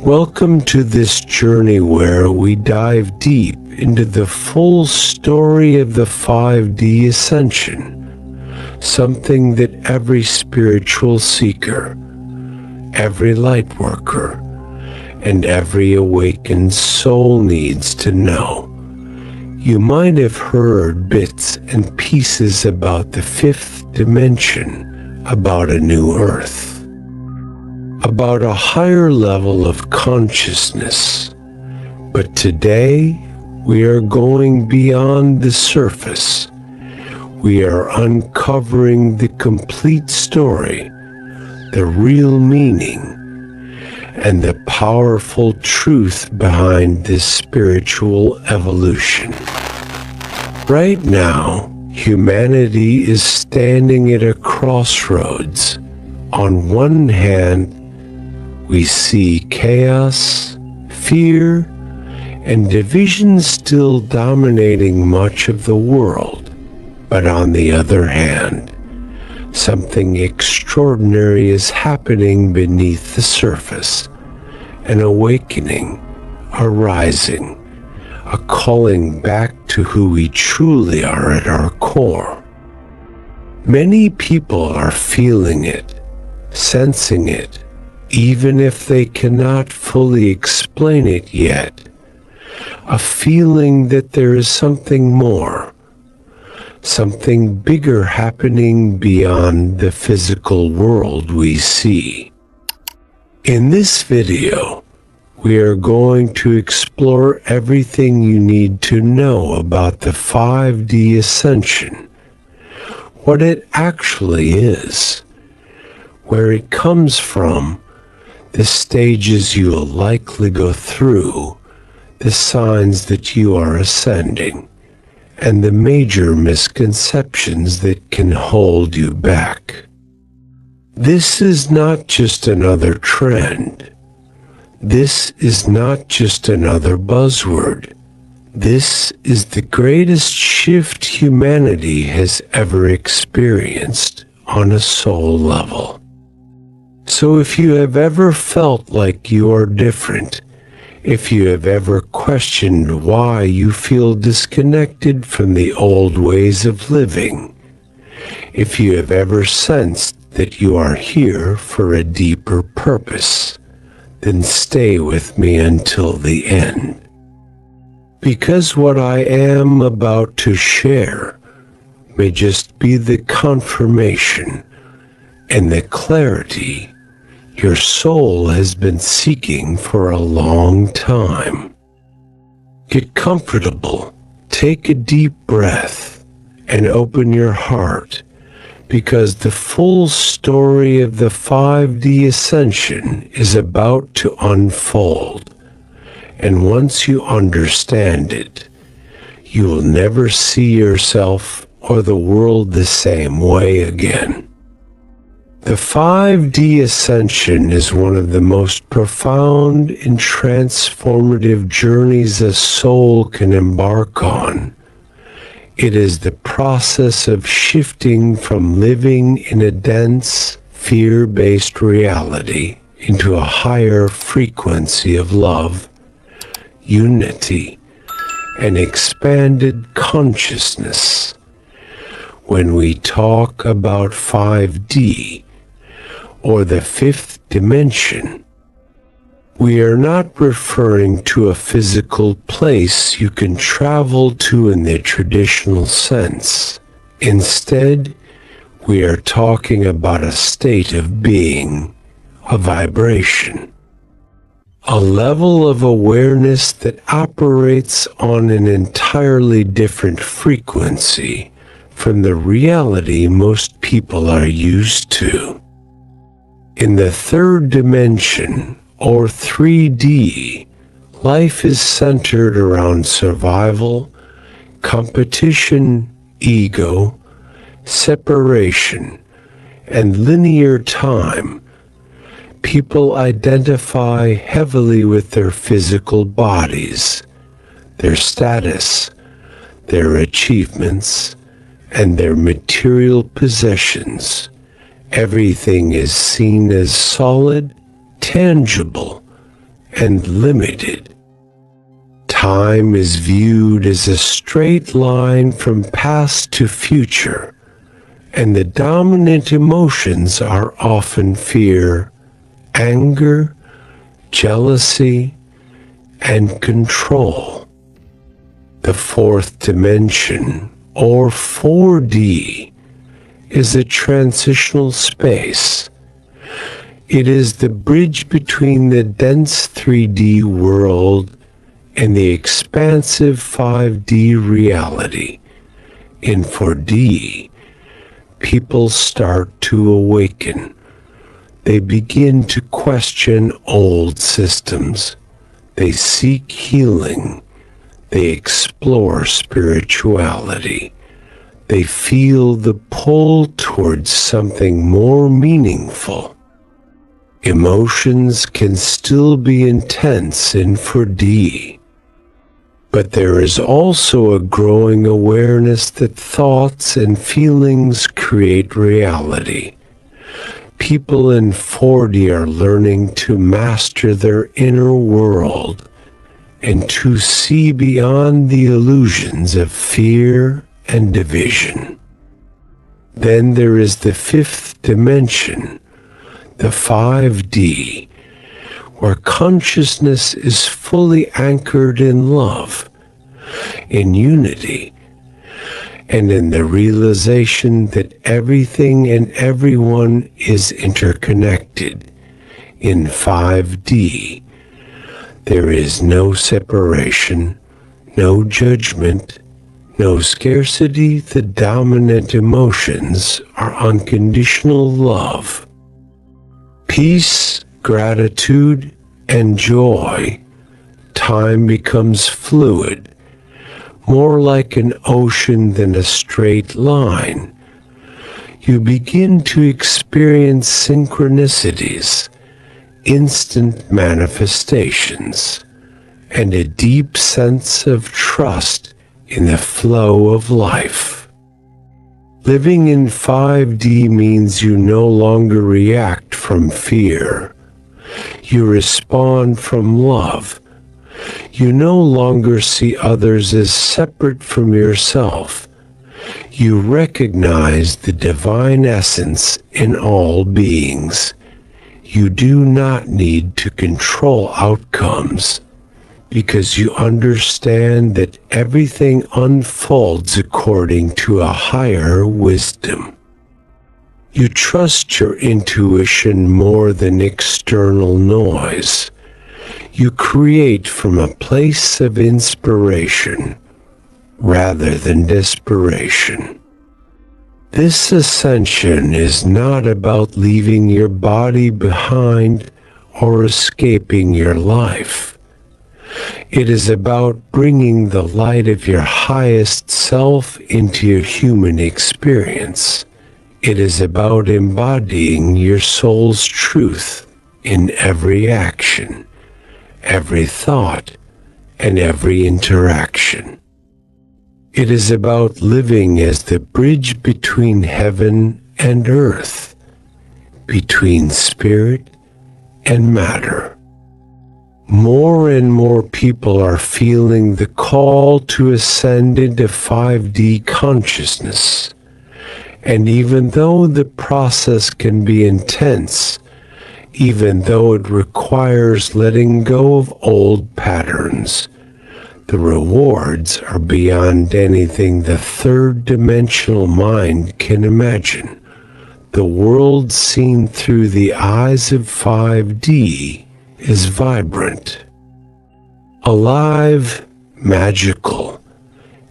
Welcome to this journey where we dive deep into the full story of the 5D Ascension, something that every spiritual seeker, every light worker, and every awakened soul needs to know. You might have heard bits and pieces about the fifth dimension, about a new earth, about a higher level of consciousness. But today, we are going beyond the surface. We are uncovering the complete story, the real meaning, and the powerful truth behind this spiritual evolution. Right now, humanity is standing at a crossroads. On one hand, we see chaos, fear, and division still dominating much of the world. But on the other hand, something extraordinary is happening beneath the surface, an awakening, a rising, a calling back to who we truly are at our core. Many people are feeling it, sensing it, even if they cannot fully explain it yet. A feeling that there is something more, something bigger happening beyond the physical world we see. In this video, we are going to explore everything you need to know about the 5D Ascension, what it actually is, where it comes from, the stages you will likely go through, the signs that you are ascending, and the major misconceptions that can hold you back. This is not just another trend. This is not just another buzzword. This is the greatest shift humanity has ever experienced on a soul level. So if you have ever felt like you are different, if you have ever questioned why you feel disconnected from the old ways of living, if you have ever sensed that you are here for a deeper purpose, then stay with me until the end. Because what I am about to share may just be the confirmation and the clarity your soul has been seeking for a long time. Get comfortable, take a deep breath, and open your heart, because the full story of the 5D Ascension is about to unfold. And once you understand it, you will never see yourself or the world the same way again. The 5D Ascension is one of the most profound and transformative journeys a soul can embark on. It is the process of shifting from living in a dense, fear-based reality into a higher frequency of love, unity, and expanded consciousness. When we talk about 5D, or the fifth dimension, we are not referring to a physical place you can travel to in the traditional sense. Instead, we are talking about a state of being, a vibration, a level of awareness that operates on an entirely different frequency from the reality most people are used to. In the third dimension, or 3D, life is centered around survival, competition, ego, separation, and linear time. People identify heavily with their physical bodies, their status, their achievements, and their material possessions. Everything is seen as solid, tangible, and limited. Time is viewed as a straight line from past to future, and the dominant emotions are often fear, anger, jealousy, and control. The fourth dimension, or 4D, is a transitional space. It is the bridge between the dense 3D world and the expansive 5D reality. In 4D, people start to awaken. They begin to question old systems. They seek healing. They explore spirituality. They feel the pull towards something more meaningful. Emotions can still be intense in 4D, but there is also a growing awareness that thoughts and feelings create reality. People in 4D are learning to master their inner world and to see beyond the illusions of fear and division. Then there is the fifth dimension, the 5D, where consciousness is fully anchored in love, in unity, and in the realization that everything and everyone is interconnected. In 5D, there is no separation, no judgment, no scarcity. The dominant emotions are unconditional love, peace, gratitude, and joy. Time becomes fluid, more like an ocean than a straight line. You begin to experience synchronicities, instant manifestations, and a deep sense of trust in the flow of life. Living in 5D means you no longer react from fear. You respond from love. You no longer see others as separate from yourself. You recognize the divine essence in all beings. You do not need to control outcomes, because you understand that everything unfolds according to a higher wisdom. You trust your intuition more than external noise. You create from a place of inspiration rather than desperation. This ascension is not about leaving your body behind or escaping your life. It is about bringing the light of your highest self into your human experience. It is about embodying your soul's truth in every action, every thought, and every interaction. It is about living as the bridge between heaven and earth, between spirit and matter. More and more people are feeling the call to ascend into 5D consciousness. And even though the process can be intense, even though it requires letting go of old patterns, the rewards are beyond anything the third-dimensional mind can imagine. The world seen through the eyes of 5D is vibrant, alive, magical,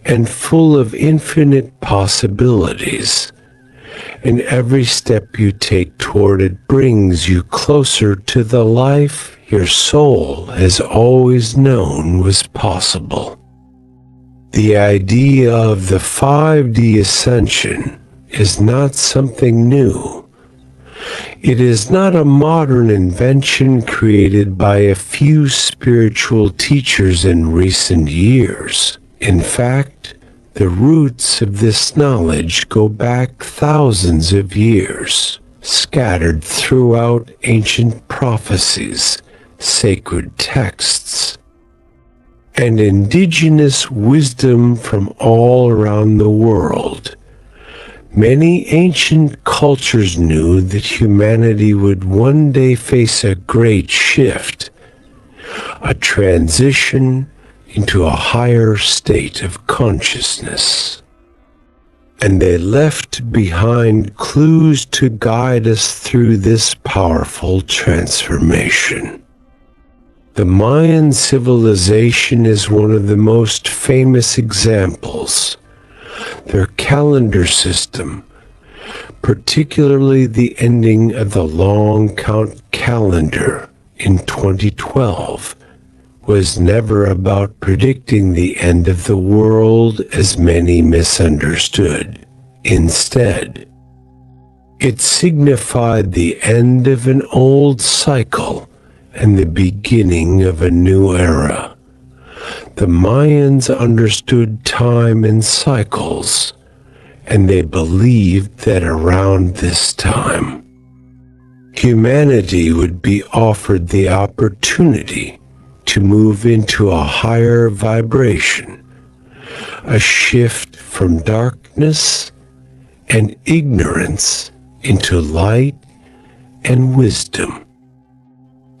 and full of infinite possibilities. And every step you take toward it brings you closer to the life your soul has always known was possible. The idea of the 5D ascension is not something new. It is not a modern invention created by a few spiritual teachers in recent years. In fact, the roots of this knowledge go back thousands of years, scattered throughout ancient prophecies, sacred texts, and indigenous wisdom from all around the world. Many ancient cultures knew that humanity would one day face a great shift, a transition into a higher state of consciousness. And they left behind clues to guide us through this powerful transformation. The Mayan civilization is one of the most famous examples. Their calendar system, particularly the ending of the long count calendar in 2012, was never about predicting the end of the world as many misunderstood. Instead, it signified the end of an old cycle and the beginning of a new era. The Mayans understood time in cycles, and they believed that around this time, humanity would be offered the opportunity to move into a higher vibration, a shift from darkness and ignorance into light and wisdom.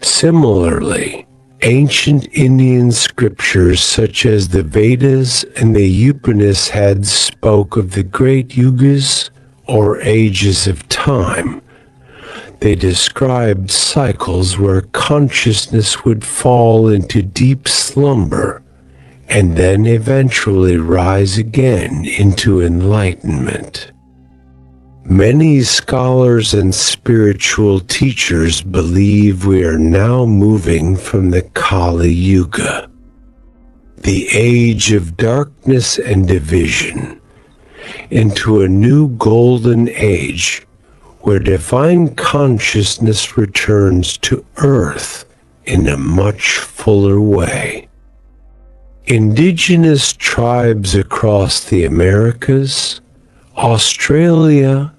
Similarly, ancient Indian scriptures such as the Vedas and the Upanishads spoke of the great yugas, or ages of time. They described cycles where consciousness would fall into deep slumber and then eventually rise again into enlightenment. Many scholars and spiritual teachers believe we are now moving from the Kali Yuga, the age of darkness and division, into a new golden age where divine consciousness returns to Earth in a much fuller way. Indigenous tribes across the Americas, Australia,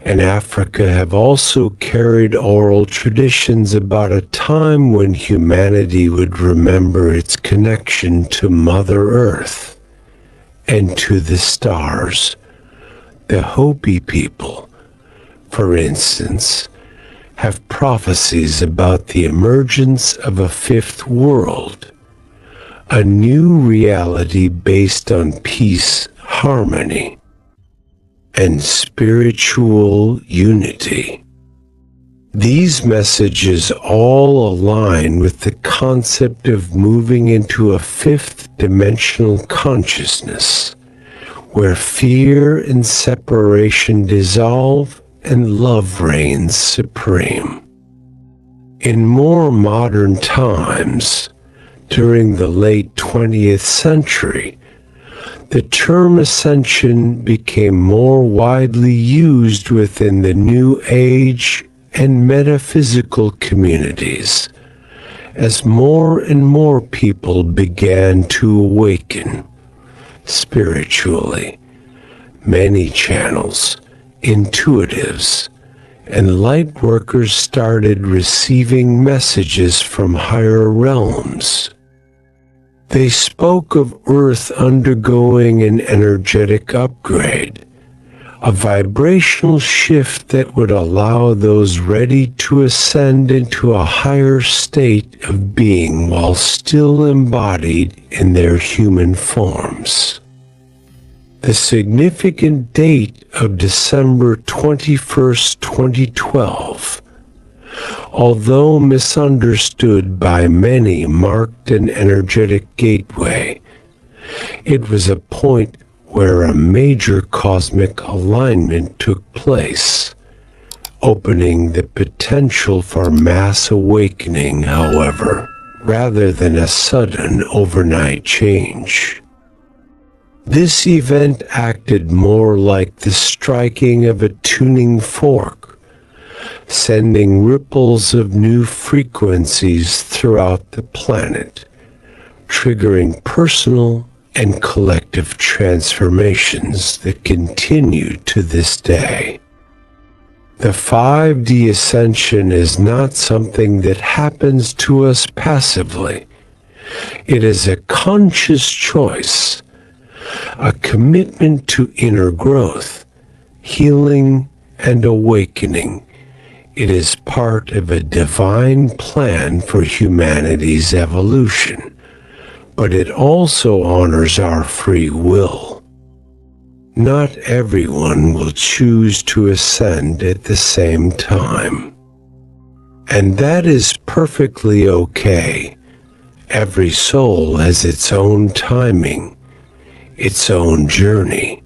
and Africa have also carried oral traditions about a time when humanity would remember its connection to Mother Earth and to the stars. The Hopi people, for instance, have prophecies about the emergence of a fifth world, a new reality based on peace, harmony, and spiritual unity. These messages all align with the concept of moving into a fifth dimensional consciousness, where fear and separation dissolve and love reigns supreme. In more modern times, during the late 20th century, the term Ascension became more widely used within the New Age and metaphysical communities, as more and more people began to awaken spiritually. Many channels, intuitives, and light workers started receiving messages from higher realms. They spoke of Earth undergoing an energetic upgrade, a vibrational shift that would allow those ready to ascend into a higher state of being while still embodied in their human forms. The significant date of December 21st, 2012, although misunderstood by many, marked an energetic gateway. It was a point where a major cosmic alignment took place, opening the potential for mass awakening, however, rather than a sudden overnight change. This event acted more like the striking of a tuning fork, sending ripples of new frequencies throughout the planet, triggering personal and collective transformations that continue to this day. The 5D ascension is not something that happens to us passively. It is a conscious choice, a commitment to inner growth, healing, and awakening. It is part of a divine plan for humanity's evolution, but it also honors our free will. Not everyone will choose to ascend at the same time. And that is perfectly okay. Every soul has its own timing, its own journey,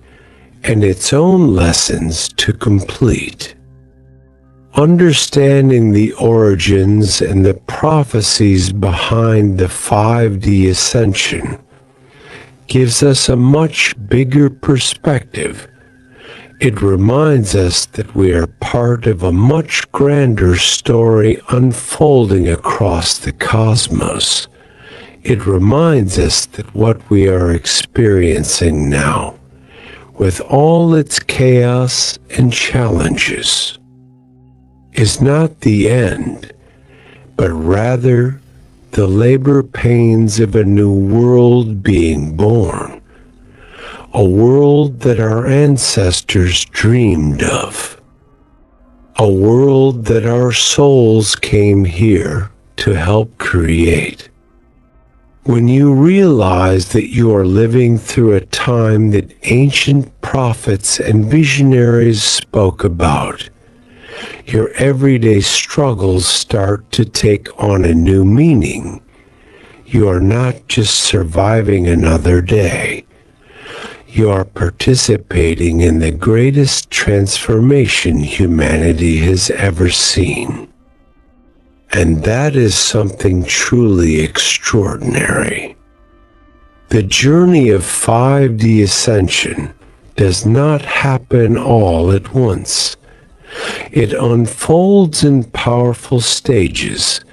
and its own lessons to complete. Understanding the origins and the prophecies behind the 5D ascension gives us a much bigger perspective. It reminds us that we are part of a much grander story unfolding across the cosmos. It reminds us that what we are experiencing now, with all its chaos and challenges, is not the end, but rather the labor pains of a new world being born, a world that our ancestors dreamed of, a world that our souls came here to help create. When you realize that you are living through a time that ancient prophets and visionaries spoke about, your everyday struggles start to take on a new meaning. You are not just surviving another day. You are participating in the greatest transformation humanity has ever seen. And that is something truly extraordinary. The journey of 5D ascension does not happen all at once. It unfolds in powerful stages,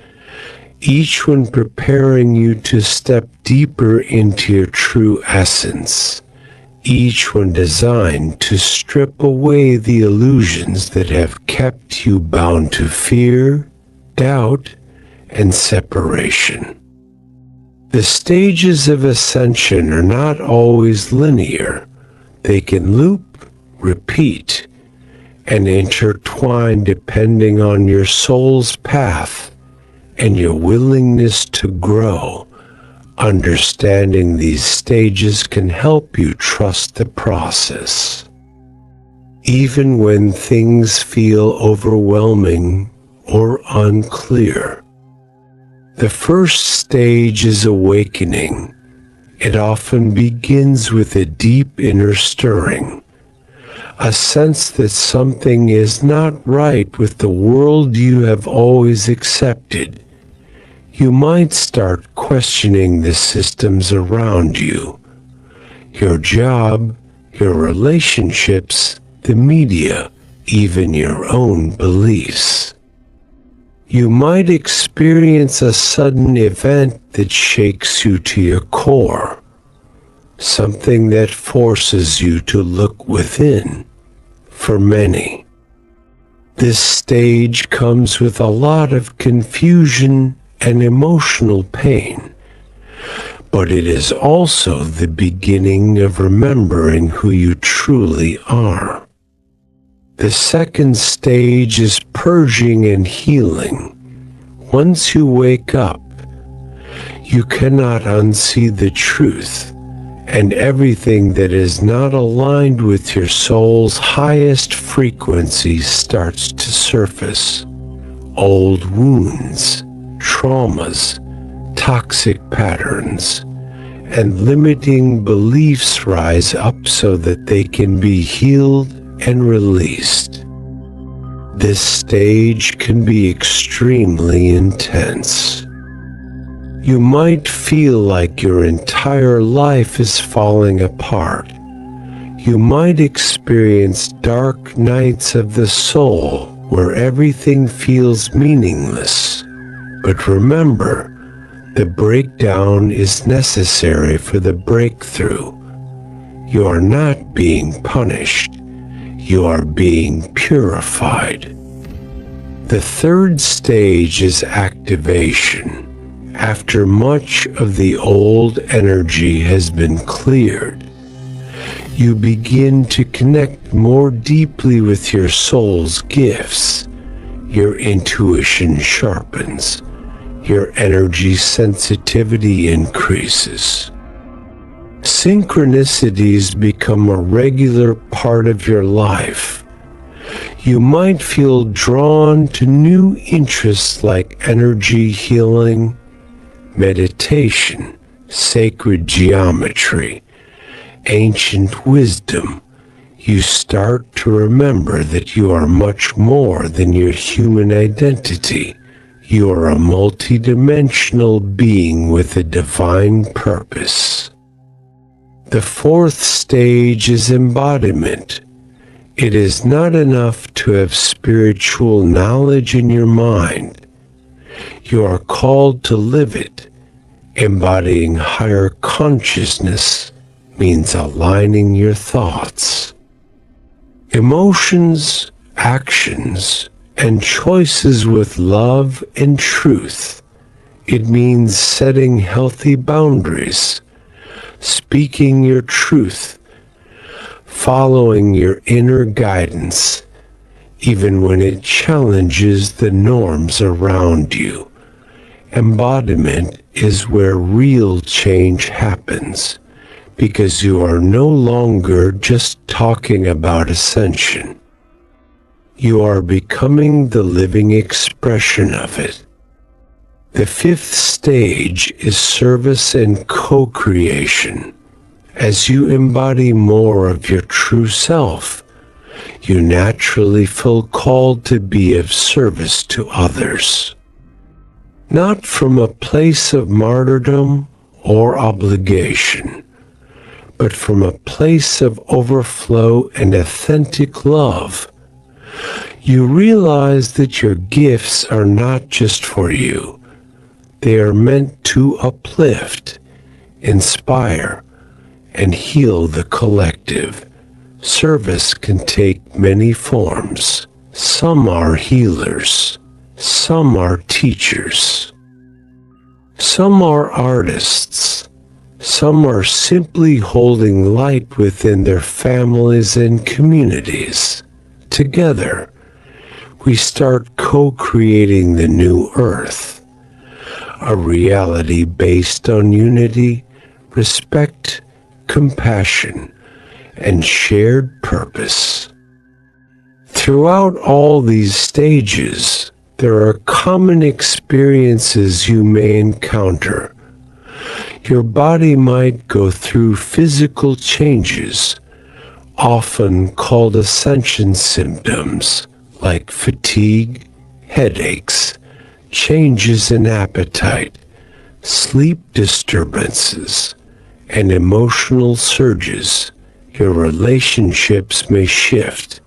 each one preparing you to step deeper into your true essence, each one designed to strip away the illusions that have kept you bound to fear, doubt, and separation. The stages of ascension are not always linear. They can loop, repeat, and intertwine depending on your soul's path and your willingness to grow. Understanding these stages can help you trust the process. Even when things feel overwhelming or unclear. The first stage is awakening. It often begins with a deep inner stirring, a sense that something is not right with the world you have always accepted. You might start questioning the systems around you, your job, your relationships, the media, even your own beliefs. You might experience a sudden event that shakes you to your core, something that forces you to look within. For many, this stage comes with a lot of confusion and emotional pain, but it is also the beginning of remembering who you truly are. The second stage is purging and healing. Once you wake up, you cannot unsee the truth, and everything that is not aligned with your soul's highest frequency starts to surface. Old wounds, traumas, toxic patterns, and limiting beliefs rise up so that they can be healed and released. This stage can be extremely intense. You might feel like your entire life is falling apart. You might experience dark nights of the soul where everything feels meaningless. But remember, the breakdown is necessary for the breakthrough. You are not being punished. You are being purified. The third stage is activation. After much of the old energy has been cleared, you begin to connect more deeply with your soul's gifts. Your intuition sharpens. Your energy sensitivity increases. Synchronicities become a regular part of your life. You might feel drawn to new interests like energy healing, meditation, sacred geometry, ancient wisdom. You start to remember that you are much more than your human identity. You are a multidimensional being with a divine purpose. The fourth stage is embodiment. It is not enough to have spiritual knowledge in your mind. You are called to live it. Embodying higher consciousness means aligning your thoughts, emotions, actions, and choices with love and truth. It means setting healthy boundaries, speaking your truth, following your inner guidance, even when it challenges the norms around you. Embodiment is where real change happens, because you are no longer just talking about ascension. You are becoming the living expression of it. The fifth stage is service and co-creation. As you embody more of your true self, you naturally feel called to be of service to others. Not from a place of martyrdom or obligation, but from a place of overflow and authentic love. You realize that your gifts are not just for you. They are meant to uplift, inspire, and heal the collective. Service can take many forms. Some are healers. Some are teachers. Some are artists. Some are simply holding light within their families and communities. Together, we start co-creating the new earth, a reality based on unity, respect, compassion, and shared purpose. Throughout all these stages, there are common experiences you may encounter. Your body might go through physical changes, often called Ascension symptoms, like fatigue, headaches, changes in appetite, sleep disturbances, and emotional surges. Your relationships may shift.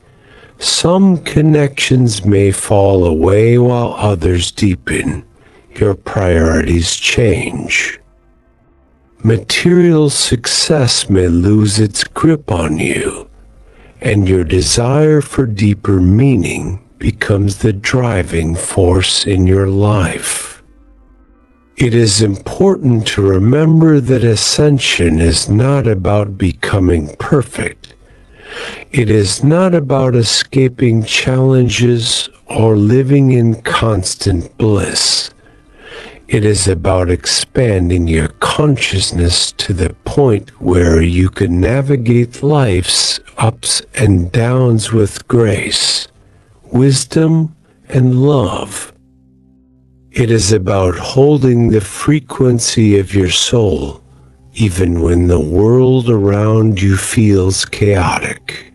Some connections may fall away while others deepen. Your priorities change. Material success may lose its grip on you, and your desire for deeper meaning becomes the driving force in your life. It is important to remember that ascension is not about becoming perfect. It is not about escaping challenges or living in constant bliss. It is about expanding your consciousness to the point where you can navigate life's ups and downs with grace, wisdom, and love. It is about holding the frequency of your soul, even when the world around you feels chaotic.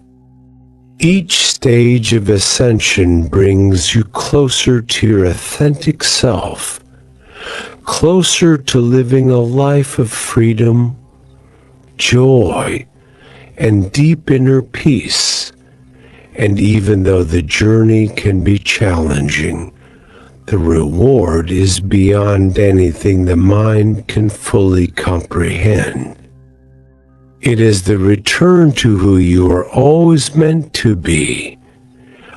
Each stage of ascension brings you closer to your authentic self, closer to living a life of freedom, joy, and deep inner peace. And even though the journey can be challenging, the reward is beyond anything the mind can fully comprehend. It is the return to who you are always meant to be,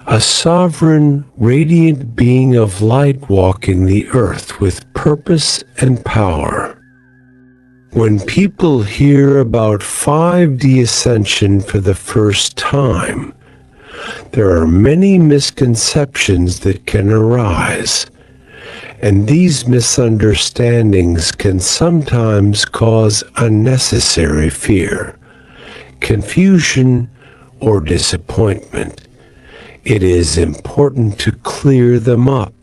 a sovereign, radiant being of light walking the earth with purpose and power. When people hear about 5D Ascension for the first time, there are many misconceptions that can arise, and these misunderstandings can sometimes cause unnecessary fear, confusion, or disappointment. It is important to clear them up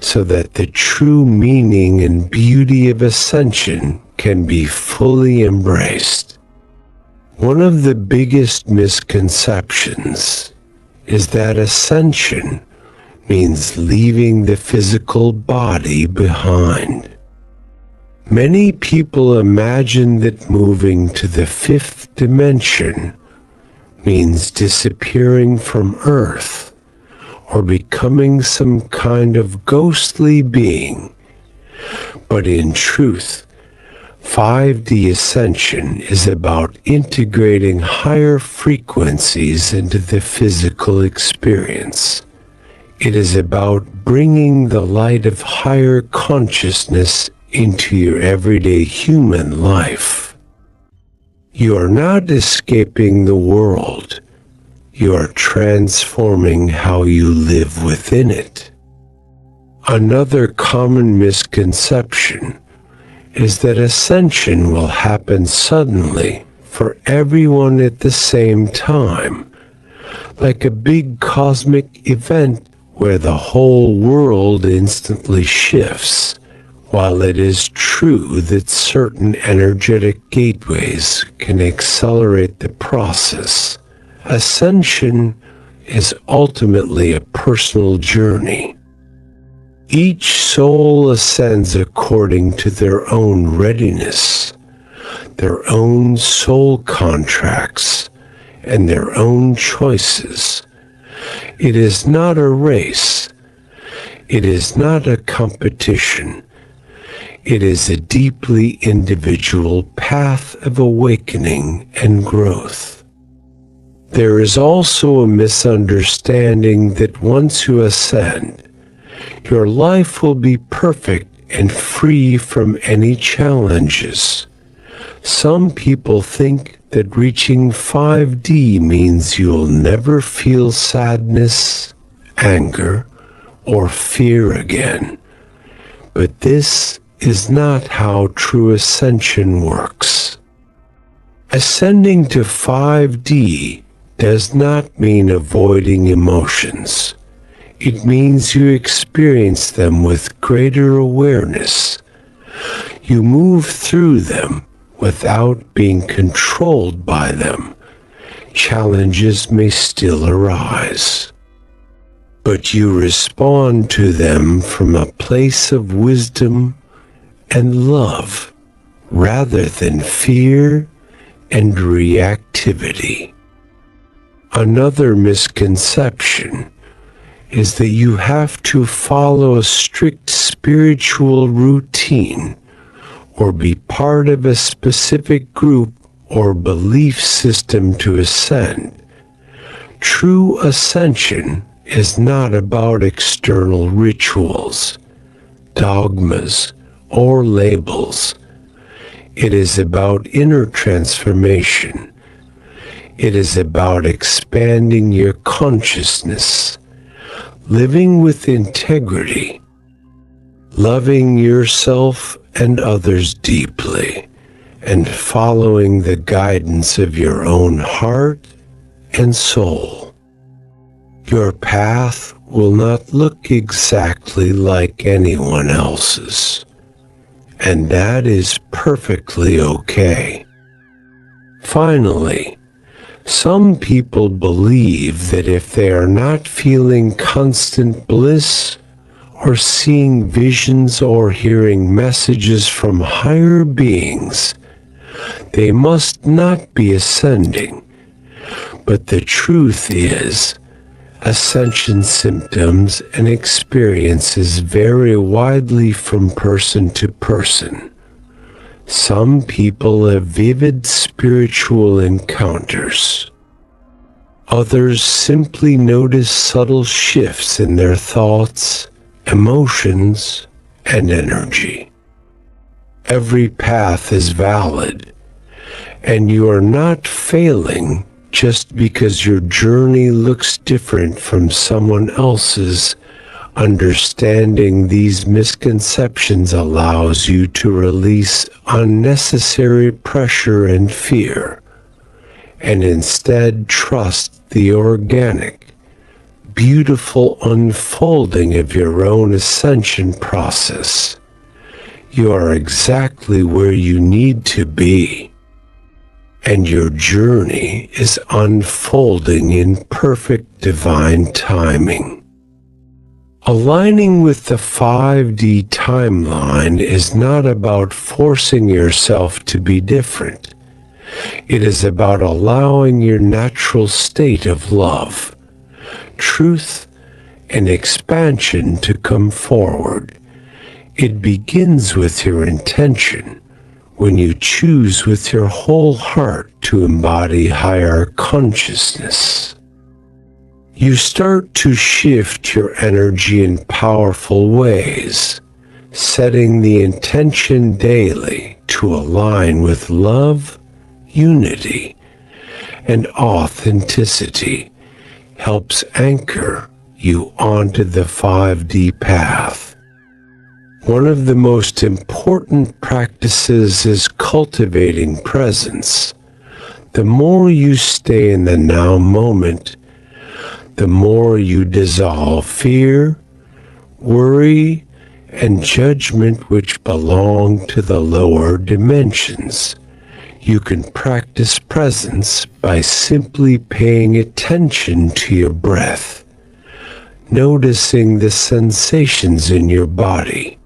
so that the true meaning and beauty of Ascension can be fully embraced. One of the biggest misconceptions is that Ascension means leaving the physical body behind. Many people imagine that moving to the fifth dimension means disappearing from Earth or becoming some kind of ghostly being. But in truth, 5D Ascension is about integrating higher frequencies into the physical experience. It is about bringing the light of higher consciousness into your everyday human life. You are not escaping the world. You are transforming how you live within it. Another common misconception is that Ascension will happen suddenly for everyone at the same time, like a big cosmic event where the whole world instantly shifts. While it is true that certain energetic gateways can accelerate the process, Ascension is ultimately a personal journey. Each soul ascends according to their own readiness, their own soul contracts, and their own choices. It is not a race. It is not a competition. It is a deeply individual path of awakening and growth. There is also a misunderstanding that once you ascend, your life will be perfect and free from any challenges. Some people think that reaching 5D means you'll never feel sadness, anger, or fear again. But this is not how true Ascension works. Ascending to 5D does not mean avoiding emotions. It means you experience them with greater awareness. You move through them without being controlled by them. Challenges may still arise, but you respond to them from a place of wisdom and love rather than fear and reactivity. Another misconception is that you have to follow a strict spiritual routine or be part of a specific group or belief system to ascend. True ascension is not about external rituals, dogmas, or labels. It is about inner transformation. It is about expanding your consciousness, living with integrity, loving yourself and others deeply, and following the guidance of your own heart and soul. Your path will not look exactly like anyone else's, and that is perfectly okay. Finally, some people believe that if they are not feeling constant bliss, or seeing visions or hearing messages from higher beings, they must not be ascending. But the truth is, ascension symptoms and experiences vary widely from person to person. Some people have vivid spiritual encounters. Others simply notice subtle shifts in their thoughts, emotions, and energy. Every path is valid, and you are not failing just because your journey looks different from someone else's. Understanding these misconceptions allows you to release unnecessary pressure and fear, and instead trust the organic, beautiful unfolding of your own ascension process. You are exactly where you need to be, and your journey is unfolding in perfect divine timing. Aligning with the 5D timeline is not about forcing yourself to be different. It is about allowing your natural state of love, truth, and expansion to come forward. It begins with your intention, when you choose with your whole heart to embody higher consciousness. You start to shift your energy in powerful ways, setting the intention daily to align with love, unity, and authenticity helps anchor you onto the 5D path. One of the most important practices is cultivating presence. The more you stay in the now moment, the more you dissolve fear, worry, and judgment which belong to the lower dimensions. You can practice presence by simply paying attention to your breath, noticing the sensations in your body,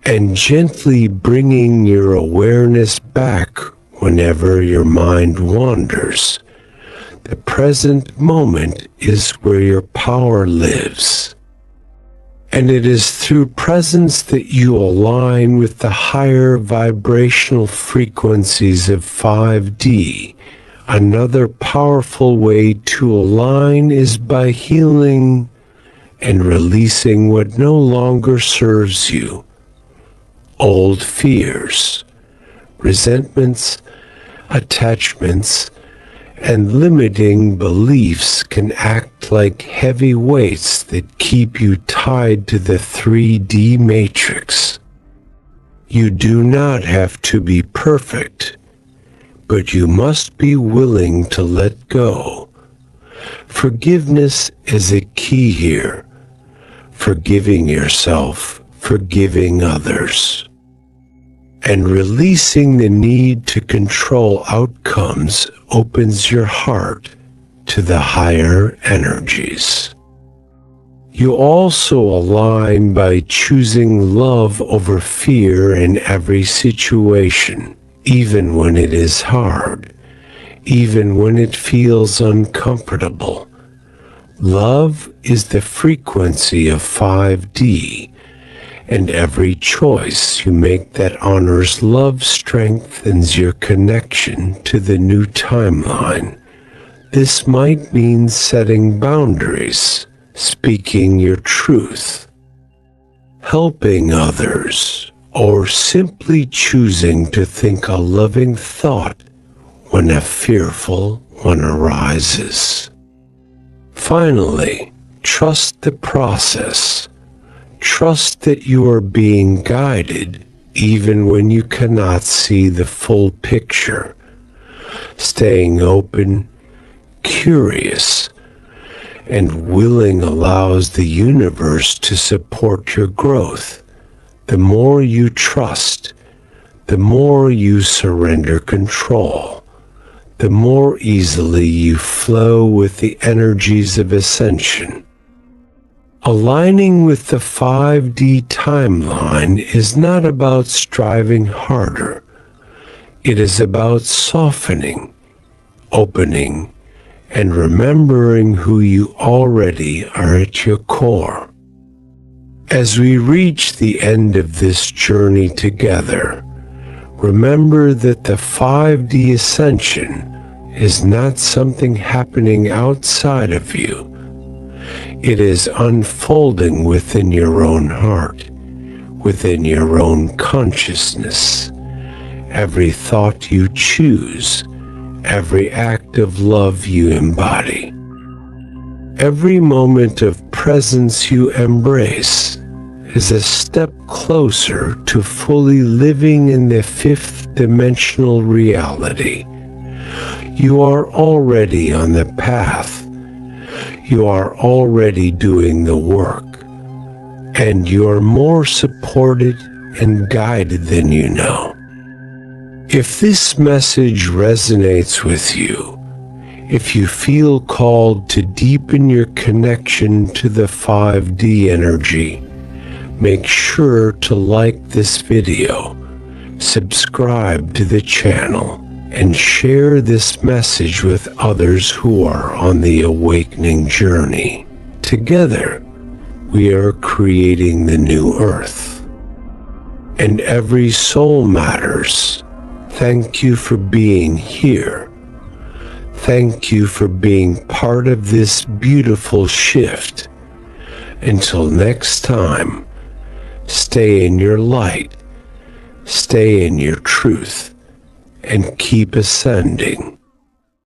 and gently bringing your awareness back whenever your mind wanders. The present moment is where your power lives. And it is through presence that you align with the higher vibrational frequencies of 5D. Another powerful way to align is by healing and releasing what no longer serves you. Old fears, resentments, attachments, and limiting beliefs can act like heavy weights that keep you tied to the 3D matrix. You do not have to be perfect, but you must be willing to let go. Forgiveness is a key here. Forgiving yourself, forgiving others, and releasing the need to control outcomes opens your heart to the higher energies. You also align by choosing love over fear in every situation, even when it is hard, even when it feels uncomfortable. Love is the frequency of 5D, and every choice you make that honors love strengthens your connection to the new timeline. This might mean setting boundaries, speaking your truth, helping others, or simply choosing to think a loving thought when a fearful one arises. Finally, trust the process. Trust that you are being guided even when you cannot see the full picture. Staying open, curious, and willing allows the universe to support your growth. The more you trust, the more you surrender control, the more easily you flow with the energies of ascension. Aligning with the 5D timeline is not about striving harder. It is about softening, opening, and remembering who you already are at your core. As we reach the end of this journey together, Remember that the 5D Ascension is not something happening outside of you. It is unfolding within your own heart, within your own consciousness. Every thought you choose, every act of love you embody, every moment of presence you embrace is a step closer to fully living in the fifth dimensional reality. You are already on the path. You are already doing the work, and you are more supported and guided than you know. If this message resonates with you, if you feel called to deepen your connection to the 5D energy, make sure to like this video, subscribe to the channel, and share this message with others who are on the awakening journey. Together, we are creating the new earth. And every soul matters. Thank you for being here. Thank you for being part of this beautiful shift. Until next time, stay in your light, stay in your truth, and keep ascending.